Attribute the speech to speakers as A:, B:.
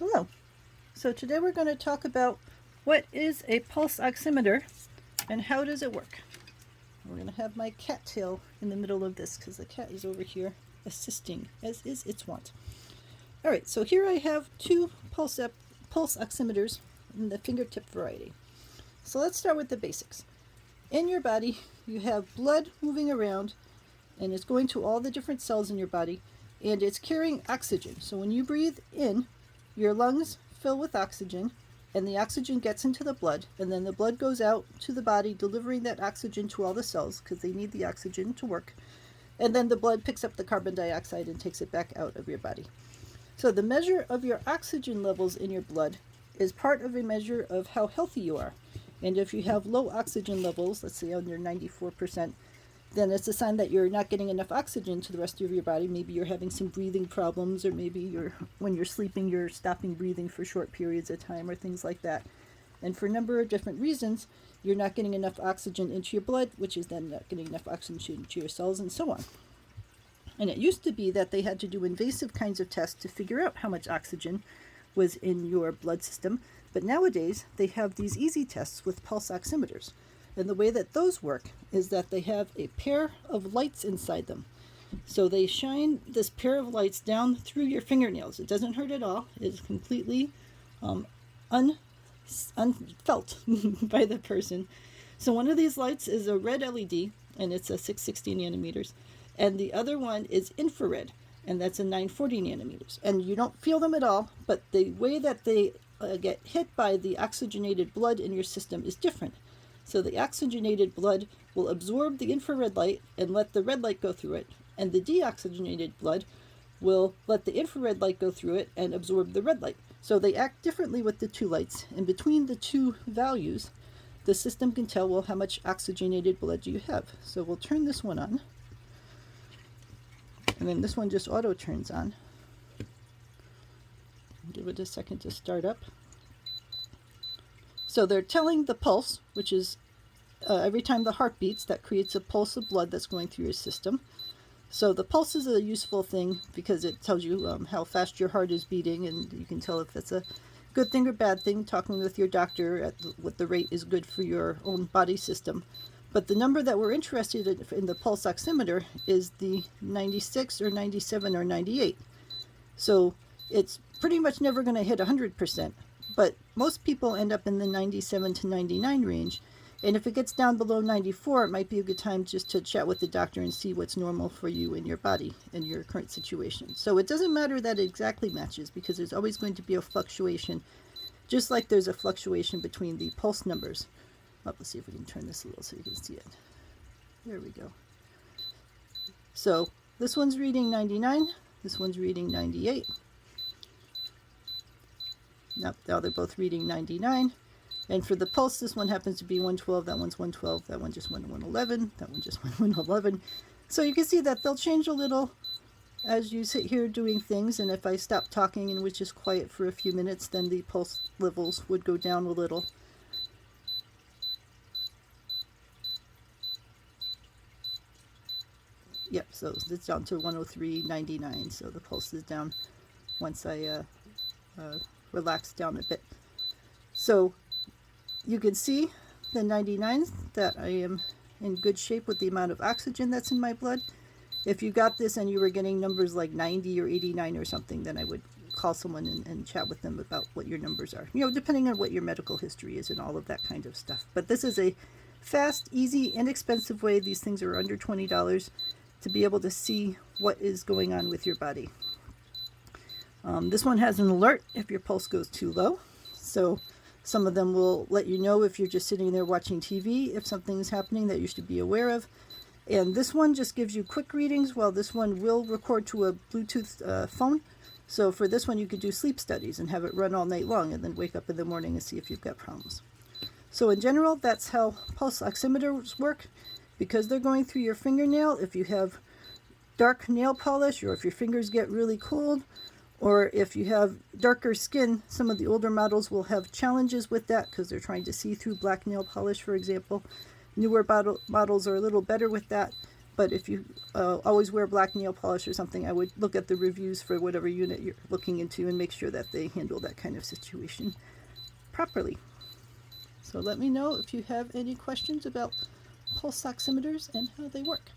A: Hello. So today we're going to talk about what is a pulse oximeter and how does it work. We're going to have my cat tail in the middle of this because the cat is over here assisting, as is its wont. Alright, so here I have two pulse oximeters in the fingertip variety. So let's start with the basics. In your body, you have blood moving around and it's going to all the different cells in your body and it's carrying oxygen. So when you breathe in, your lungs fill with oxygen and the oxygen gets into the blood, and then the blood goes out to the body delivering that oxygen to all the cells because they need the oxygen to work, and then the blood picks up the carbon dioxide and takes it back out of your body. So the measure of your oxygen levels in your blood is part of a measure of how healthy you are. And if you have low oxygen levels, let's say under 94%, then it's a sign that you're not getting enough oxygen to the rest of your body. Maybe you're having some breathing problems, or maybe when you're sleeping, you're stopping breathing for short periods of time, or things like that. And for a number of different reasons, you're not getting enough oxygen into your blood, which is then not getting enough oxygen into your cells, and so on. And it used to be that they had to do invasive kinds of tests to figure out how much oxygen was in your blood system. But nowadays, they have these easy tests with pulse oximeters. And the way that those work is that they have a pair of lights inside them. So they shine this pair of lights down through your fingernails. It doesn't hurt at all. It's completely unfelt by the person. So one of these lights is a red LED, and it's a 660 nanometers. And the other one is infrared, and that's a 940 nanometers. And you don't feel them at all, but the way that they get hit by the oxygenated blood in your system is different. So the oxygenated blood will absorb the infrared light and let the red light go through it, and the deoxygenated blood will let the infrared light go through it and absorb the red light. So they act differently with the two lights, and between the two values, the system can tell, well, how much oxygenated blood do you have? So we'll turn this one on, and then this one just auto turns on. Give it a second to start up. So they're telling the pulse, which is every time the heart beats, that creates a pulse of blood that's going through your system. So the pulse is a useful thing because it tells you how fast your heart is beating, and you can tell if that's a good thing or bad thing, talking with your doctor at what the rate is good for your own body system. But the number that we're interested in the pulse oximeter is the 96 or 97 or 98. So it's pretty much never going to hit 100%. But most people end up in the 97 to 99 range. And if it gets down below 94, it might be a good time just to chat with the doctor and see what's normal for you in your body in your current situation. So it doesn't matter that it exactly matches, because there's always going to be a fluctuation, just like there's a fluctuation between the pulse numbers. Let's see if we can turn this a little so you can see it. There we go. So this one's reading 99, this one's reading 98. Now they're both reading 99. And for the pulse, this one happens to be 112, that one's 112, that one just went 111, that one just went 111. So you can see that they'll change a little as you sit here doing things, and if I stop talking and was just quiet for a few minutes, then the pulse levels would go down a little. Yep, so it's down to 103.99, so the pulse is down once I relax down a bit. So you can see the 99s that I am in good shape with the amount of oxygen that's in my blood. If you got this and you were getting numbers like 90 or 89 or something, then I would call someone and chat with them about what your numbers are, depending on what your medical history is and all of that kind of stuff. But this is a fast, easy, inexpensive way. These things are under $20 to be able to see what is going on with your body. This one has an alert if your pulse goes too low. So some of them will let you know if you're just sitting there watching TV, if something's happening that you should be aware of. And this one just gives you quick readings, while this one will record to a Bluetooth phone. So for this one, you could do sleep studies and have it run all night long and then wake up in the morning and see if you've got problems. So in general, that's how pulse oximeters work. Because they're going through your fingernail, if you have dark nail polish, or if your fingers get really cold, or if you have darker skin, some of the older models will have challenges with that because they're trying to see through black nail polish, for example. Newer models are a little better with that. But if you always wear black nail polish or something, I would look at the reviews for whatever unit you're looking into and make sure that they handle that kind of situation properly. So let me know if you have any questions about pulse oximeters and how they work.